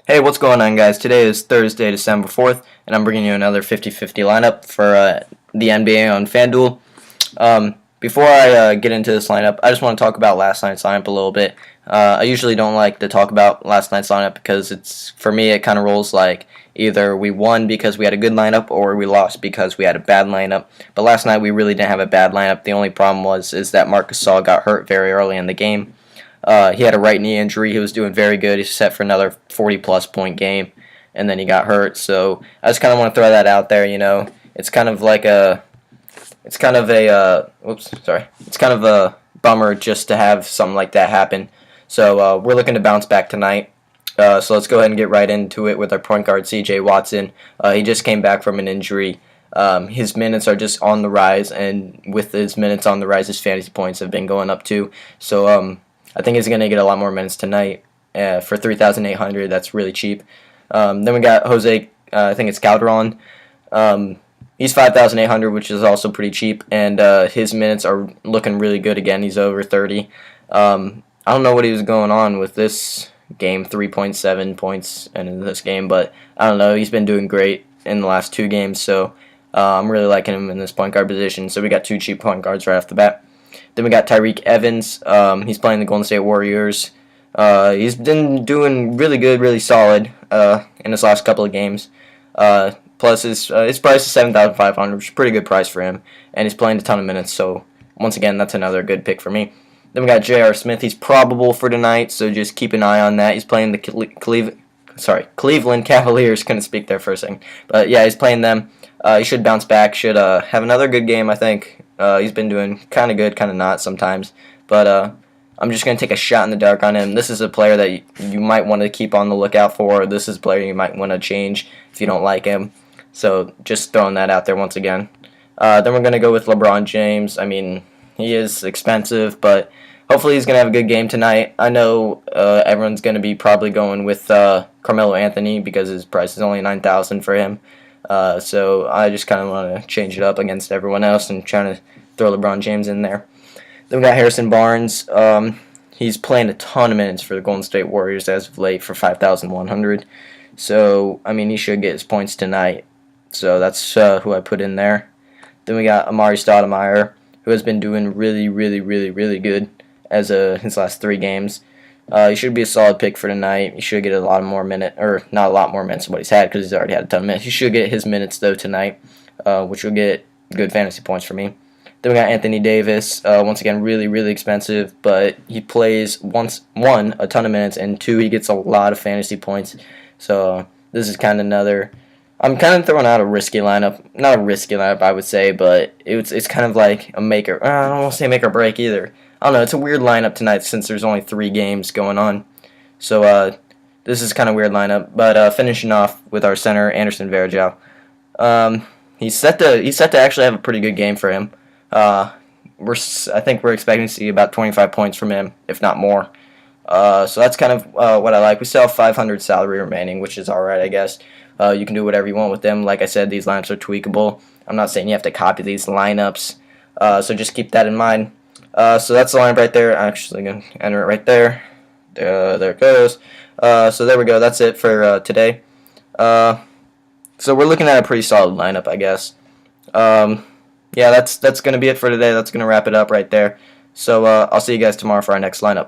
Hey, what's going on, guys? Today is Thursday, December 4th, and I'm bringing you another 50-50 lineup for the NBA on FanDuel. Before I get into this lineup, I just want to talk about last night's lineup a little bit. I usually don't like to talk about last night's lineup because for me, it kind of rolls like either we won because we had a good lineup or we lost because we had a bad lineup. But last night, we really didn't have a bad lineup. The only problem is that Marcus Gasol got hurt very early in the game. He had a right knee injury. He was doing very good. He's set for another 40-plus point game, and then he got hurt. So I just kind of want to throw that out there. It's kind of like it's kind of a bummer just to have something like that happen. So we're looking to bounce back tonight. So let's go ahead and get right into it with our point guard, C.J. Watson. He just came back from an injury. His minutes are just on the rise, and with his minutes on the rise, his fantasy points have been going up too. So I think he's going to get a lot more minutes tonight for 3,800. That's really cheap. Then we got Jose, I think it's Calderon. He's 5,800, which is also pretty cheap, and his minutes are looking really good again. He's over 30. I don't know what he was going on with this game, 3.7 points in this game, but I don't know. He's been doing great in the last two games, so I'm really liking him in this point guard position. So we got two cheap point guards right off the bat. Then we got Tyreke Evans. He's playing the Golden State Warriors. He's been doing really good, really solid in his last couple of games. Plus, his price is $7,500, which is a pretty good price for him. And he's playing a ton of minutes, so once again, that's another good pick for me. Then we got J.R. Smith. He's probable for tonight, so just keep an eye on that. He's playing the Cleveland Cavaliers. Couldn't speak there for a second. But yeah, he's playing them. He should bounce back. Should have another good game, I think. He's been doing kind of good, kind of not sometimes. But I'm just going to take a shot in the dark on him. This is a player that you might want to keep on the lookout for. This is a player you might want to change if you don't like him. So just throwing that out there once again. Then we're going to go with LeBron James. I mean, he is expensive, but hopefully he's going to have a good game tonight. I know everyone's going to be probably going with Carmelo Anthony because his price is only $9,000 for him. So I just kind of want to change it up against everyone else and trying to throw LeBron James in there. Then we got Harrison Barnes. He's playing a ton of minutes for the Golden State Warriors as of late for 5,100. So, I mean, he should get his points tonight. So that's who I put in there. Then we got Amari Stoudemire, who has been doing really, really, really, really good as his last three games. He should be a solid pick for tonight. He should get a lot more minutes, or not a lot more minutes than what he's had because he's already had a ton of minutes. He should get his minutes, though, tonight, which will get good fantasy points for me. Then we got Anthony Davis. Once again, really, really expensive, but he plays one, a ton of minutes, and two, he gets a lot of fantasy points. So this is kind of another. I'm kind of throwing out a risky lineup. Not a risky lineup, I would say, but it's kind of like a maker. I don't want to say make or break either. I don't know. It's a weird lineup tonight since there's only 3 games going on. So this is kind of a weird lineup. But finishing off with our center, Anderson Varejao. He's set to actually have a pretty good game for him. I think we're expecting to see about 25 points from him, if not more. So that's kind of what I like. We still have 500 salary remaining, which is all right, I guess. You can do whatever you want with them. Like I said, these lineups are tweakable. I'm not saying you have to copy these lineups, so just keep that in mind. So that's the lineup right there. I'm actually going to enter it right there. There it goes. So there we go. That's it for today. So we're looking at a pretty solid lineup, I guess. Yeah, that's going to be it for today. That's going to wrap it up right there. So I'll see you guys tomorrow for our next lineup.